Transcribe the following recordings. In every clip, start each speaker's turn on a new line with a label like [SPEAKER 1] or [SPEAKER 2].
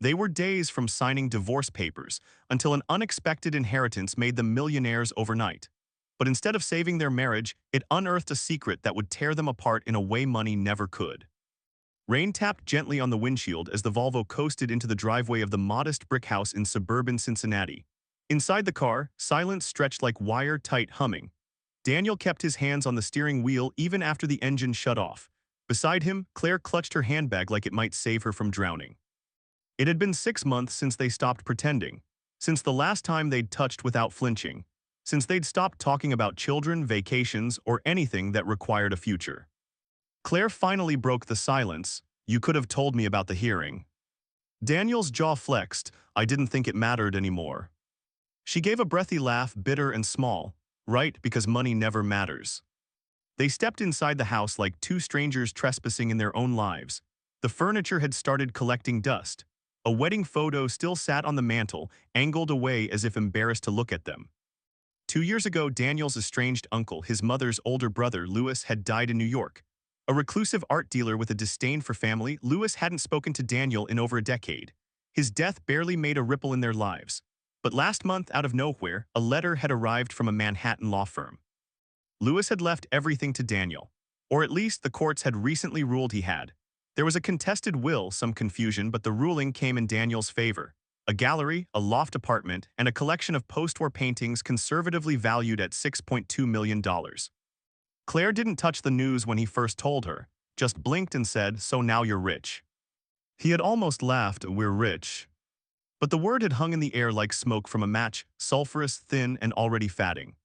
[SPEAKER 1] They were days from signing divorce papers until an unexpected inheritance made them millionaires overnight. But instead of saving their marriage, it unearthed a secret that would tear them apart in a way money never could. Rain tapped gently on the windshield as the Volvo coasted into the driveway of the modest brick house in suburban Cincinnati. Inside the car, silence stretched like wire-tight humming. Daniel kept his hands on the steering wheel even after the engine shut off. Beside him, Claire clutched her handbag like it might save her from drowning. It had been 6 months since they stopped pretending, since the last time they'd touched without flinching, since they'd stopped talking about children, vacations, or anything that required a future. Claire finally broke the silence. "You could have told me about the hearing." Daniel's jaw flexed. "I didn't think it mattered anymore." She gave a breathy laugh, bitter and small. "Right, because money never matters." They stepped inside the house like two strangers trespassing in their own lives. The furniture had started collecting dust. A wedding photo still sat on the mantel, angled away as if embarrassed to look at them. 2 years ago, Daniel's estranged uncle, his mother's older brother, Louis, had died in New York. A reclusive art dealer with a disdain for family, Louis hadn't spoken to Daniel in over a decade. His death barely made a ripple in their lives. But last month, out of nowhere, a letter had arrived from a Manhattan law firm. Louis had left everything to Daniel. Or at least the courts had recently ruled he had. There was a contested will, some confusion, but the ruling came in Daniel's favor. A gallery, a loft apartment, and a collection of post-war paintings conservatively valued at $6.2 million. Claire didn't touch the news when he first told her, just blinked and said, "So now you're rich." He had almost laughed, "We're rich." But the word had hung in the air like smoke from a match, sulfurous, thin, and already fatting.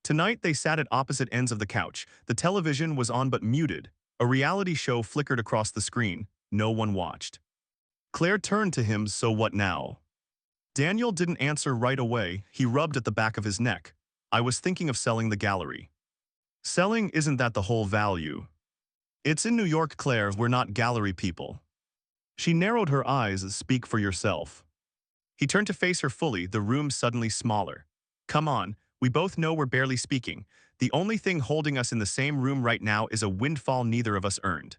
[SPEAKER 1] Tonight they sat at opposite ends of the couch. The television was on but muted. A reality show flickered across the screen. No one watched. Claire turned to him, "So what now?" Daniel didn't answer right away. He rubbed at the back of his neck. "I was thinking of selling the gallery." "Selling isn't that the whole value?" "It's in New York, Claire. We're not gallery people." She narrowed her eyes. "Speak for yourself." He turned to face her fully, the room suddenly smaller. "Come on, we both know we're barely speaking. The only thing holding us in the same room right now is a windfall neither of us earned."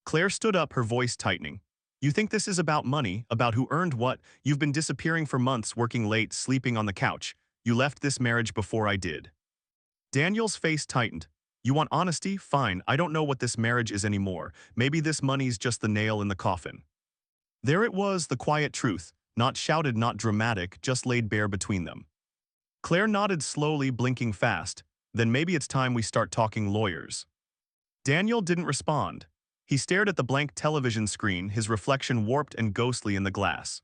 [SPEAKER 1] Claire stood up, her voice tightening. "You think this is about money, about who earned what? You've been disappearing for months, working late, sleeping on the couch. You left this marriage before I did." Daniel's face tightened. "You want honesty? Fine, I don't know what this marriage is anymore. Maybe this money's just the nail in the coffin." There it was, the quiet truth. Not shouted, not dramatic, just laid bare between them. Claire nodded slowly, blinking fast. "Then maybe it's time we start talking lawyers." Daniel didn't respond. He stared at the blank television screen, his reflection warped and ghostly in the glass.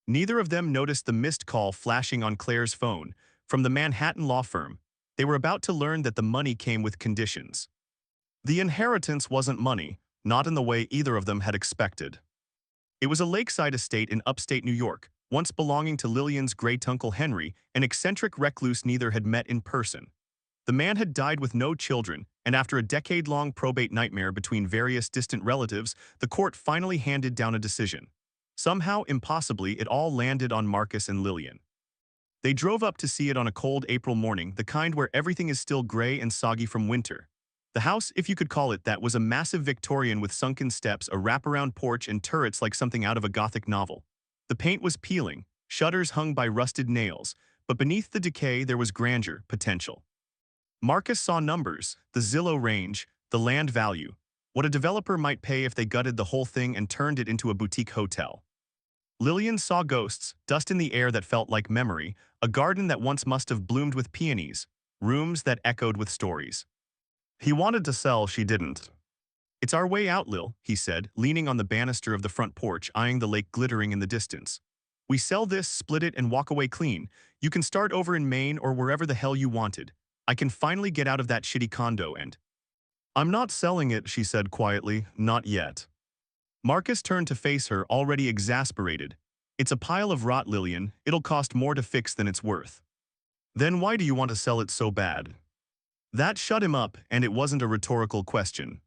[SPEAKER 1] Neither of them noticed the missed call flashing on Claire's phone from the Manhattan law firm. They were about to learn that the money came with conditions. The inheritance wasn't money, not in the way either of them had expected. It was a lakeside estate in upstate New York, once belonging to Lillian's great-uncle Henry, an eccentric recluse neither had met in person. The man had died with no children, and after a decade-long probate nightmare between various distant relatives, the court finally handed down a decision. Somehow, impossibly, it all landed on Marcus and Lillian. They drove up to see it on a cold April morning, the kind where everything is still gray and soggy from winter. The house, if you could call it that, was a massive Victorian with sunken steps, a wraparound porch, and turrets like something out of a Gothic novel. The paint was peeling, shutters hung by rusted nails, but beneath the decay there was grandeur, potential. Marcus saw numbers, the Zillow range, the land value, what a developer might pay if they gutted the whole thing and turned it into a boutique hotel. Lillian saw ghosts, dust in the air that felt like memory, a garden that once must have bloomed with peonies, rooms that echoed with stories. He wanted to sell, she didn't. "It's our way out, Lil," he said, leaning on the banister of the front porch, eyeing the lake glittering in the distance. "We sell this, split it, and walk away clean. You can start over in Maine or wherever the hell you wanted. I can finally get out of that shitty condo and—" "I'm not selling it," she said quietly, "not yet." Marcus turned to face her, already exasperated. "It's a pile of rot, Lillian. It'll cost more to fix than it's worth." "Then why do you want to sell it so bad?" That shut him up, and it wasn't a rhetorical question.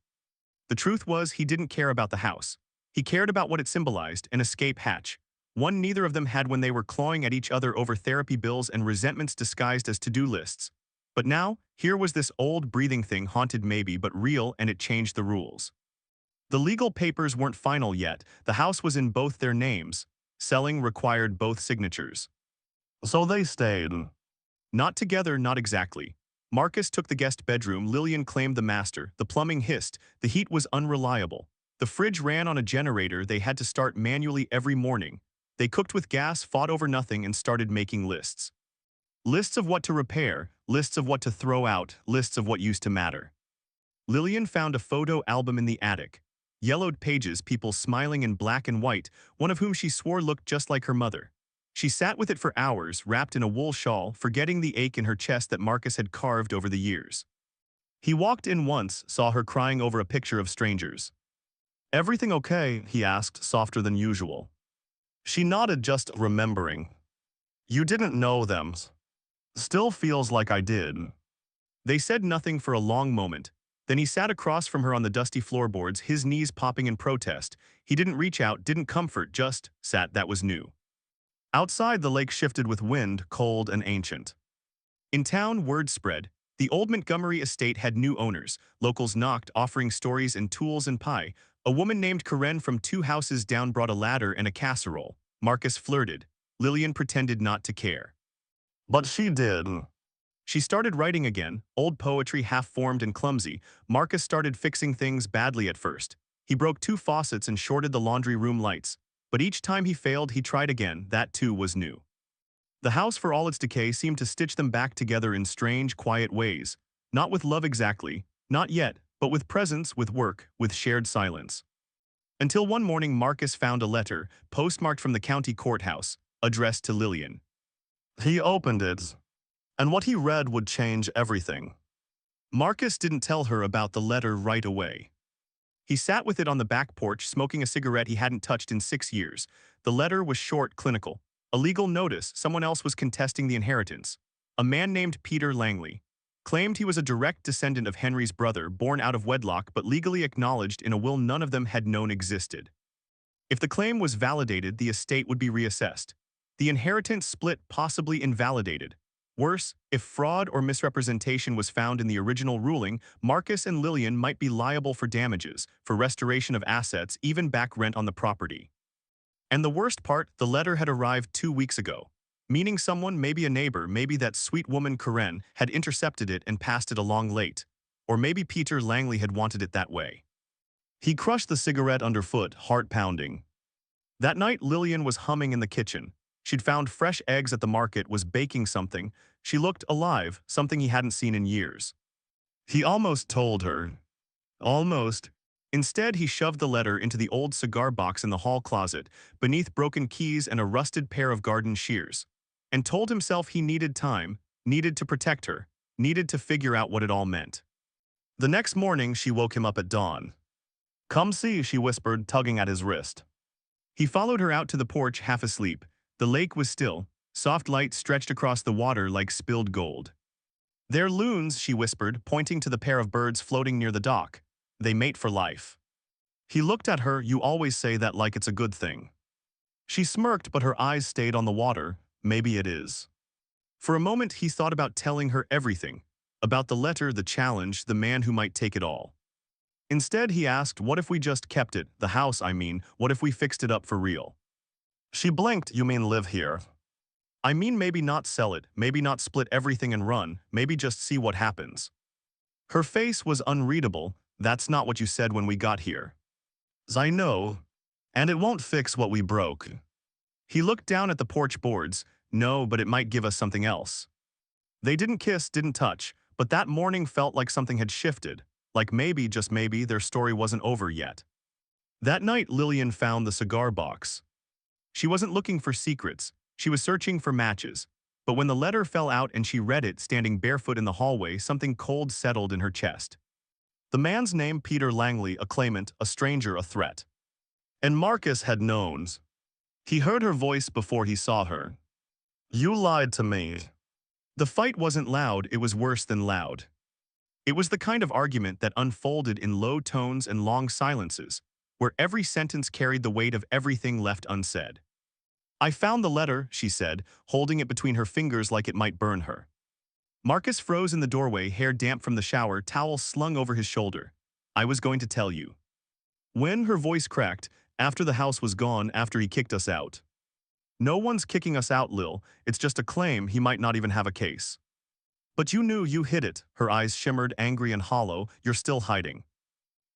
[SPEAKER 1] The truth was, he didn't care about the house. He cared about what it symbolized, an escape hatch. One neither of them had when they were clawing at each other over therapy bills and resentments disguised as to-do lists. But now, here was this old, breathing thing, haunted maybe, but real, and it changed the rules. The legal papers weren't final yet. The house was in both their names. Selling required both signatures. So they stayed. Not together, not exactly. Marcus took the guest bedroom, Lillian claimed the master, the plumbing hissed, the heat was unreliable. The fridge ran on a generator they had to start manually every morning. They cooked with gas, fought over nothing, and started making lists. Lists of what to repair, lists of what to throw out, lists of what used to matter. Lillian found a photo album in the attic. Yellowed pages, people smiling in black and white, one of whom she swore looked just like her mother. She sat with it for hours, wrapped in a wool shawl, forgetting the ache in her chest that Marcus had carved over the years. He walked in once, saw her crying over a picture of strangers. "Everything okay?" he asked, softer than usual. She nodded, just remembering. "You didn't know them." "Still feels like I did." They said nothing for a long moment. Then he sat across from her on the dusty floorboards, his knees popping in protest. He didn't reach out, didn't comfort, just sat. That was new. Outside, the lake shifted with wind, cold and ancient. In town, word spread. The old Montgomery estate had new owners. Locals knocked, offering stories and tools and pie. A woman named Karen from 2 houses down brought a ladder and a casserole. Marcus flirted. Lillian pretended not to care. But she did. She started writing again, old poetry half-formed and clumsy. Marcus started fixing things badly at first. He broke 2 faucets and shorted the laundry room lights. But each time he failed, he tried again. That too was new. The house, for all its decay, seemed to stitch them back together in strange, quiet ways. Not with love exactly, not yet, but with presence, with work, with shared silence. Until one morning Marcus found a letter, postmarked from the county courthouse, addressed to Lillian. He opened it, and what he read would change everything. Marcus didn't tell her about the letter right away. He sat with it on the back porch, smoking a cigarette he hadn't touched in 6 years. The letter was short, clinical. A legal notice, someone else was contesting the inheritance. A man named Peter Langley. Claimed he was a direct descendant of Henry's brother, born out of wedlock but legally acknowledged in a will none of them had known existed. If the claim was validated, the estate would be reassessed. The inheritance split, possibly invalidated. Worse, if fraud or misrepresentation was found in the original ruling, Marcus and Lillian might be liable for damages, for restoration of assets, even back rent on the property. And the worst part, the letter had arrived 2 weeks ago, meaning someone, maybe a neighbor, maybe that sweet woman Karen, had intercepted it and passed it along late. Or maybe Peter Langley had wanted it that way. He crushed the cigarette underfoot, heart pounding. That night, Lillian was humming in the kitchen. She'd found fresh eggs at the market, was baking something. She looked alive, something he hadn't seen in years. He almost told her. Almost. Instead, he shoved the letter into the old cigar box in the hall closet, beneath broken keys and a rusted pair of garden shears, and told himself he needed time, needed to protect her, needed to figure out what it all meant. The next morning, she woke him up at dawn. "Come see," she whispered, tugging at his wrist. He followed her out to the porch, half asleep. The lake was still. Soft light stretched across the water like spilled gold. "They're loons," she whispered, pointing to the pair of birds floating near the dock. "They mate for life." He looked at her. "You always say that like it's a good thing." She smirked, but her eyes stayed on the water. "Maybe it is." For a moment, he thought about telling her everything. About the letter, the challenge, the man who might take it all. Instead, he asked, what if we just kept it, the house, I mean, what if we fixed it up for real? She blinked. "You mean live here?" "I mean maybe not sell it, maybe not split everything and run, maybe just see what happens." Her face was unreadable. "That's not what you said when we got here." "I know. And it won't fix what we broke." He looked down at the porch boards. "No, but it might give us something else." They didn't kiss, didn't touch, but that morning felt like something had shifted. Like maybe, just maybe, their story wasn't over yet. That night, Lillian found the cigar box. She wasn't looking for secrets. She was searching for matches. But when the letter fell out and she read it, standing barefoot in the hallway, something cold settled in her chest. The man's name, Peter Langley, a claimant, a stranger, a threat. And Marcus had known. He heard her voice before he saw her. "You lied to me." The fight wasn't loud, it was worse than loud. It was the kind of argument that unfolded in low tones and long silences, where every sentence carried the weight of everything left unsaid. "I found the letter," she said, holding it between her fingers like it might burn her. Marcus froze in the doorway, hair damp from the shower, towel slung over his shoulder. "I was going to tell you." When her voice cracked, after the house was gone after he kicked us out. No one's kicking us out, Lil. It's just a claim he might not even have a case. But you knew you hid it. Her eyes shimmered, angry and hollow. You're still hiding.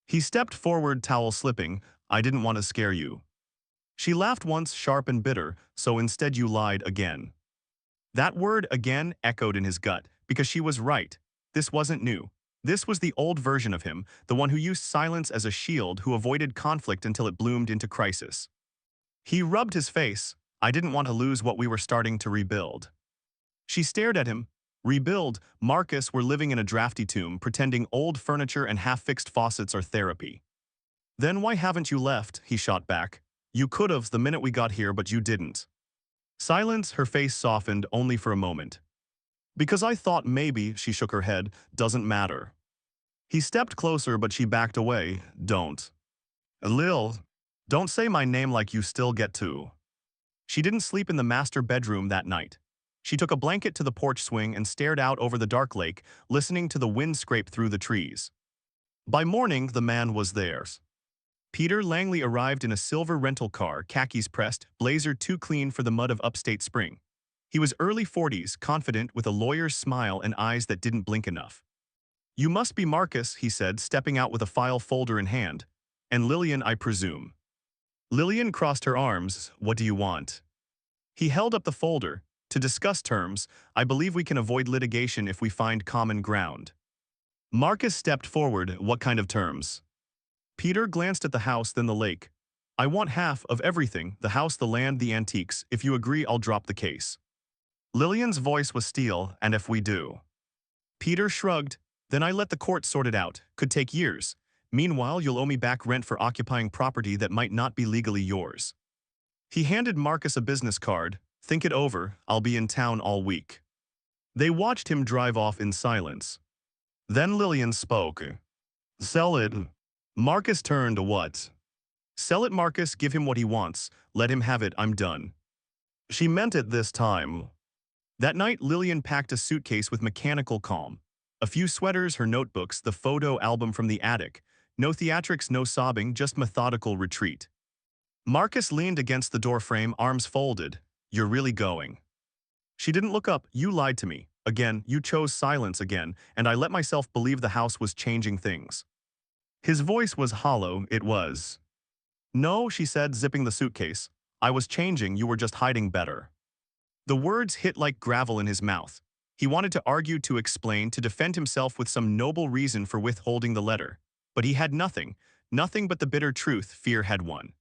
[SPEAKER 1] He stepped forward, towel slipping. I didn't want to scare you. She laughed once, sharp and bitter, so instead you lied again. That word again echoed in his gut, because she was right. This wasn't new. This was the old version of him, the one who used silence as a shield, who avoided conflict until it bloomed into crisis. He rubbed his face. I didn't want to lose what we were starting to rebuild. She stared at him. Rebuild? Marcus, we're living in a drafty tomb, pretending old furniture and half-fixed faucets are therapy. Then why haven't you left? He shot back. You could've the minute we got here, but you didn't. Silence, her face softened only for a moment. Because I thought maybe, she shook her head, doesn't matter. He stepped closer, but she backed away. Don't. Lil, don't say my name like you still get to. She didn't sleep in the master bedroom that night. She took a blanket to the porch swing and stared out over the dark lake, listening to the wind scrape through the trees. By morning, the man was theirs. Peter Langley arrived in a silver rental car, khakis pressed, blazer too clean for the mud of upstate spring. He was early 40s, confident, with a lawyer's smile and eyes that didn't blink enough. You must be Marcus, he said, stepping out with a file folder in hand. And Lillian, I presume. Lillian crossed her arms. What do you want? He held up the folder. To discuss terms, I believe we can avoid litigation if we find common ground. Marcus stepped forward. What kind of terms? Peter glanced at the house, then the lake. I want half of everything, the house, the land, the antiques. If you agree, I'll drop the case. Lillian's voice was steel. And if we do? Peter shrugged. Then I let the court sort it out. Could take years. Meanwhile, you'll owe me back rent for occupying property that might not be legally yours. He handed Marcus a business card. Think it over. I'll be in town all week. They watched him drive off in silence. Then Lillian spoke. Sell it. Marcus turned. What? Sell it, Marcus. Give him what he wants. Let him have it. I'm done. She meant it this time. That night, Lillian packed a suitcase with mechanical calm. A few sweaters, her notebooks, the photo album from the attic. No theatrics, no sobbing, just methodical retreat. Marcus leaned against the doorframe, arms folded. You're really going? She didn't look up. You lied to me. Again, you chose silence again, and I let myself believe the house was changing things. His voice was hollow. It was. No, she said, zipping the suitcase. I was changing, you were just hiding better. The words hit like gravel in his mouth. He wanted to argue, to explain, to defend himself with some noble reason for withholding the letter. But he had nothing, nothing but the bitter truth. Fear had won.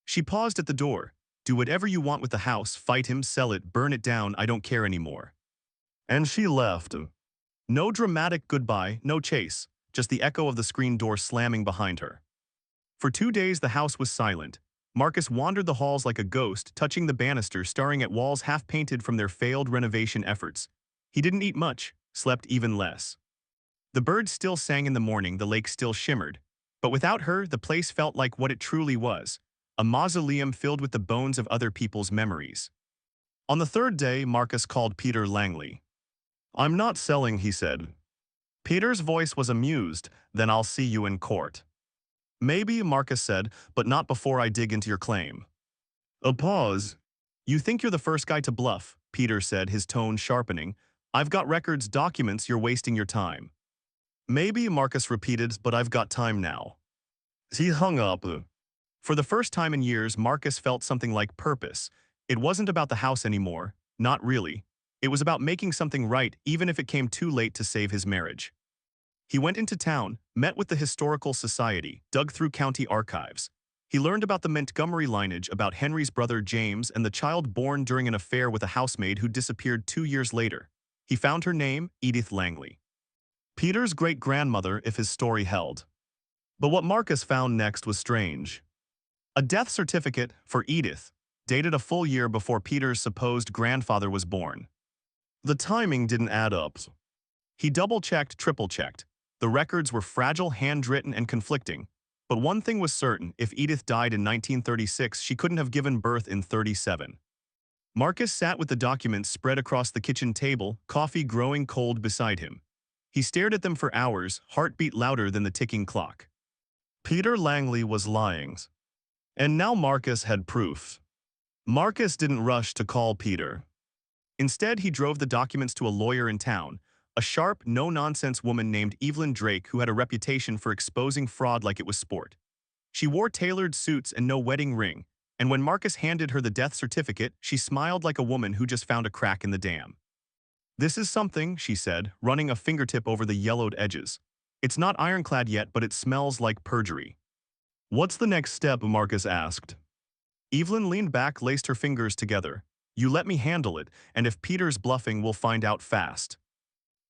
[SPEAKER 1] She paused at the door. Do whatever you want with the house, fight him, sell it, burn it down, I don't care anymore. And she left. No dramatic goodbye, no chase, just the echo of the screen door slamming behind her. For 2 days the house was silent. Marcus wandered the halls like a ghost, touching the banister, staring at walls half-painted from their failed renovation efforts. He didn't eat much, slept even less. The birds still sang in the morning, the lake still shimmered. But without her, the place felt like what it truly was. A mausoleum filled with the bones of other people's memories. On the third day, Marcus called Peter Langley. I'm not selling, he said. Peter's voice was amused. Then I'll see you in court. Maybe, Marcus said, but not before I dig into your claim. A pause. You think you're the first guy to bluff, Peter said, his tone sharpening. I've got records, documents, you're wasting your time. Maybe, Marcus repeated, but I've got time now. He hung up. For the first time in years, Marcus felt something like purpose. It wasn't about the house anymore, not really. It was about making something right, even if it came too late to save his marriage. He went into town, met with the Historical Society, dug through county archives. He learned about the Montgomery lineage, about Henry's brother James and the child born during an affair with a housemaid who disappeared 2 years later. He found her name, Edith Langley. Peter's great-grandmother, if his story held. But what Marcus found next was strange. A death certificate for Edith, dated a full year before Peter's supposed grandfather was born. The timing didn't add up. He double-checked, triple-checked. The records were fragile, handwritten, and conflicting. But one thing was certain, if Edith died in 1936, she couldn't have given birth in 37. Marcus sat with the documents spread across the kitchen table, coffee growing cold beside him. He stared at them for hours, heartbeat louder than the ticking clock. Peter Langley was lying. And now Marcus had proof. Marcus didn't rush to call Peter. Instead, he drove the documents to a lawyer in town, a sharp, no-nonsense woman named Evelyn Drake who had a reputation for exposing fraud like it was sport. She wore tailored suits and no wedding ring, and when Marcus handed her the death certificate, she smiled like a woman who just found a crack in the dam. "This is something," she said, running a fingertip over the yellowed edges. "It's not ironclad yet, but it smells like perjury." "What's the next step?" Marcus asked. Evelyn leaned back, laced her fingers together. "You let me handle it, and if Peter's bluffing, we'll find out fast."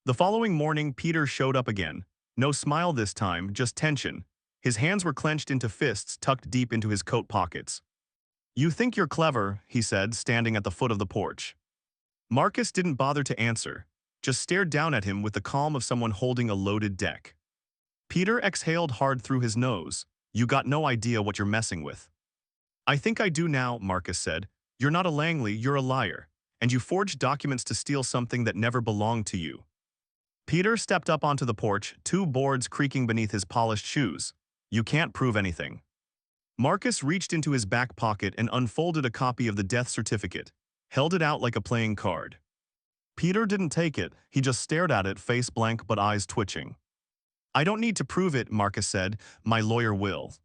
[SPEAKER 1] The following morning, Peter showed up again. No smile this time, just tension. His hands were clenched into fists tucked deep into his coat pockets. "You think you're clever," he said, standing at the foot of the porch. Marcus didn't bother to answer, just stared down at him with the calm of someone holding a loaded deck. Peter exhaled hard through his nose. "You got no idea what you're messing with." "I think I do now," Marcus said. "You're not a Langley, you're a liar. And you forged documents to steal something that never belonged to you." Peter stepped up onto the porch, two boards creaking beneath his polished shoes. "You can't prove anything." Marcus reached into his back pocket and unfolded a copy of the death certificate, held it out like a playing card. Peter didn't take it, he just stared at it, face blank but eyes twitching. "I don't need to prove it," Marcus said. "My lawyer will."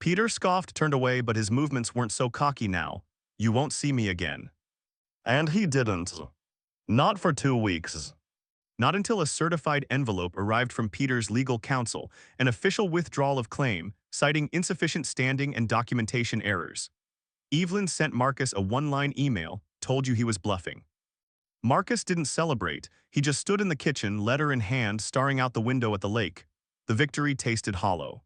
[SPEAKER 1] Peter scoffed, turned away, but his movements weren't so cocky now. "You won't see me again." And he didn't. Not for 2 weeks. Not until a certified envelope arrived from Peter's legal counsel, an official withdrawal of claim, citing insufficient standing and documentation errors. Evelyn sent Marcus a one-line email, told you he was bluffing. Marcus didn't celebrate, he just stood in the kitchen, letter in hand, staring out the window at the lake. The victory tasted hollow.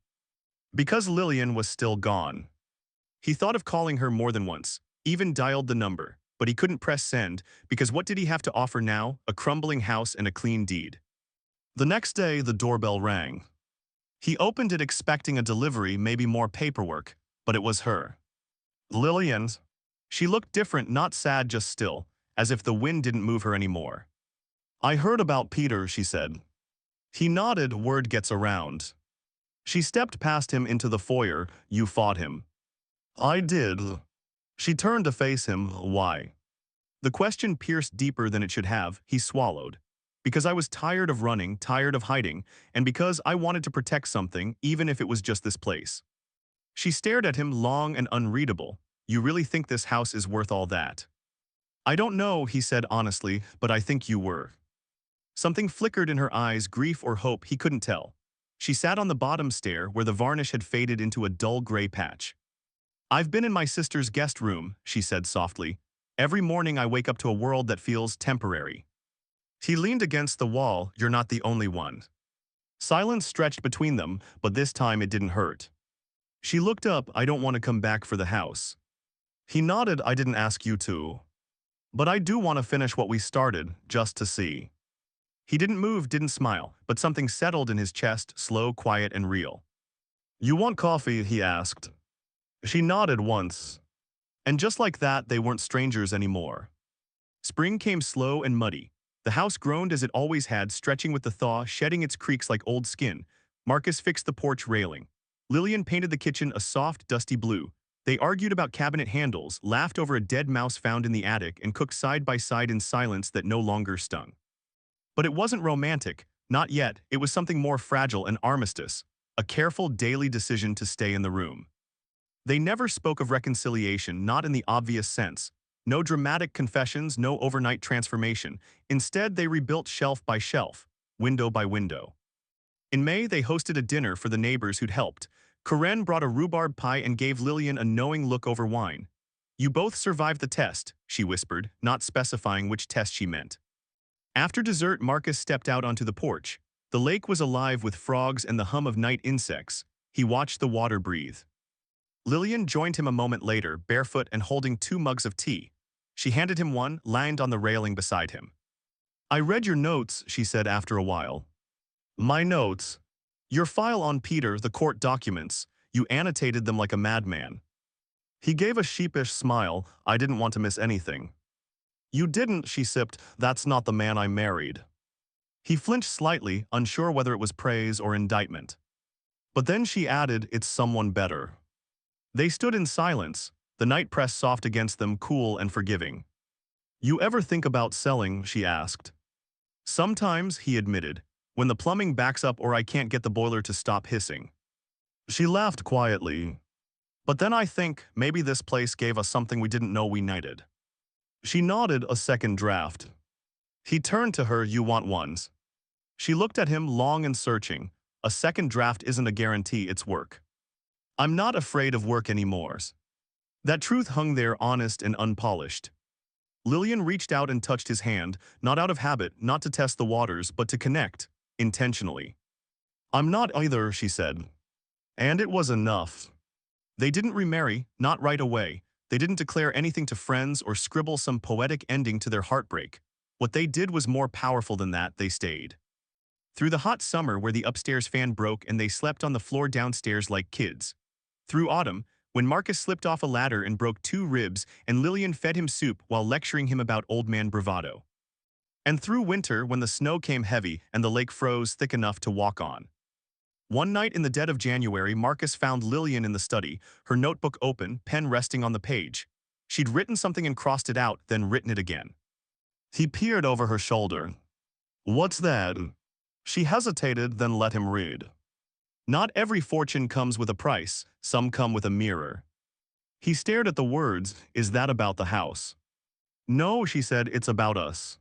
[SPEAKER 1] Because Lillian was still gone. He thought of calling her more than once, even dialed the number, but he couldn't press send, because what did he have to offer now? A crumbling house and a clean deed. The next day, the doorbell rang. He opened it expecting a delivery, maybe more paperwork, but it was her. Lillian. She looked different, not sad, just still, as if the wind didn't move her anymore. "I heard about Peter," she said. He nodded, "Word gets around." She stepped past him into the foyer. "You fought him." "I did." She turned to face him. "Why?" The question pierced deeper than it should have. He swallowed. "Because I was tired of running, tired of hiding, and because I wanted to protect something, even if it was just this place." She stared at him, long and unreadable. "You really think this house is worth all that?" "I don't know," he said honestly, "but I think you were." Something flickered in her eyes, grief or hope, he couldn't tell. She sat on the bottom stair where the varnish had faded into a dull gray patch. "I've been in my sister's guest room," she said softly. "Every morning I wake up to a world that feels temporary." He leaned against the wall. "You're not the only one." Silence stretched between them, but this time it didn't hurt. She looked up. "I don't want to come back for the house." He nodded. "I didn't ask you to. But I do want to finish what we started, just to see." He didn't move, didn't smile, but something settled in his chest, slow, quiet, and real. "You want coffee?" he asked. She nodded once. And just like that, they weren't strangers anymore. Spring came slow and muddy. The house groaned as it always had, stretching with the thaw, shedding its creaks like old skin. Marcus fixed the porch railing. Lillian painted the kitchen a soft, dusty blue. They argued about cabinet handles, laughed over a dead mouse found in the attic, and cooked side by side in silence that no longer stung. But it wasn't romantic, not yet. It was something more fragile, an armistice, a careful daily decision to stay in the room. They never spoke of reconciliation, not in the obvious sense. No dramatic confessions, no overnight transformation. Instead, they rebuilt shelf by shelf, window by window. In May, they hosted a dinner for the neighbors who'd helped. Corinne brought a rhubarb pie and gave Lillian a knowing look over wine. "You both survived the test," she whispered, not specifying which test she meant. After dessert, Marcus stepped out onto the porch. The lake was alive with frogs and the hum of night insects. He watched the water breathe. Lillian joined him a moment later, barefoot and holding 2 mugs of tea. She handed him one, leaned on the railing beside him. "I read your notes," she said after a while. "My notes?" "Your file on Peter, the court documents. You annotated them like a madman." He gave a sheepish smile. "I didn't want to miss anything." "You didn't," she sipped. "That's not the man I married." He flinched slightly, unsure whether it was praise or indictment. But then she added, it's someone better. They stood in silence, the night pressed soft against them, cool and forgiving. You ever think about selling? She asked. Sometimes, he admitted, when the plumbing backs up or I can't get the boiler to stop hissing. She laughed quietly. But then I think maybe this place gave us something we didn't know we needed. She nodded, a second draft. He turned to her, you want ones? She looked at him, long and searching. A second draft isn't a guarantee it's work. I'm not afraid of work anymore. That truth hung there, honest and unpolished. Lillian reached out and touched his hand, not out of habit, not to test the waters, but to connect, intentionally. I'm not either, she said. And it was enough. They didn't remarry, not right away. They didn't declare anything to friends or scribble some poetic ending to their heartbreak. What they did was more powerful than that. They stayed. Through the hot summer where the upstairs fan broke and they slept on the floor downstairs like kids. Through autumn, when Marcus slipped off a ladder and broke 2 ribs and Lillian fed him soup while lecturing him about old man bravado. And through winter when the snow came heavy and the lake froze thick enough to walk on. One night in the dead of January, Marcus found Lillian in the study, her notebook open, pen resting on the page. She'd written something and crossed it out, then written it again. He peered over her shoulder. What's that? She hesitated, then let him read. Not every fortune comes with a price, some come with a mirror. He stared at the words, is that about the house? No, she said, it's about us.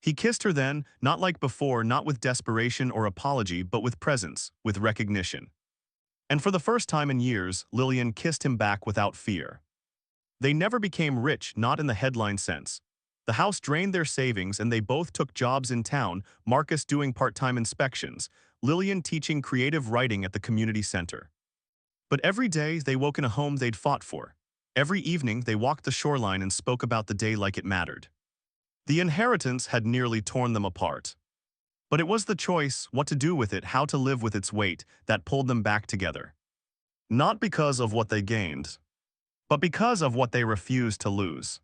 [SPEAKER 1] He kissed her then, not like before, not with desperation or apology, but with presence, with recognition. And for the first time in years, Lillian kissed him back without fear. They never became rich, not in the headline sense. The house drained their savings and they both took jobs in town, Marcus doing part-time inspections, Lillian teaching creative writing at the community center. But every day they woke in a home they'd fought for. Every evening they walked the shoreline and spoke about the day like it mattered. The inheritance had nearly torn them apart. But it was the choice, what to do with it, how to live with its weight, that pulled them back together. Not because of what they gained, but because of what they refused to lose.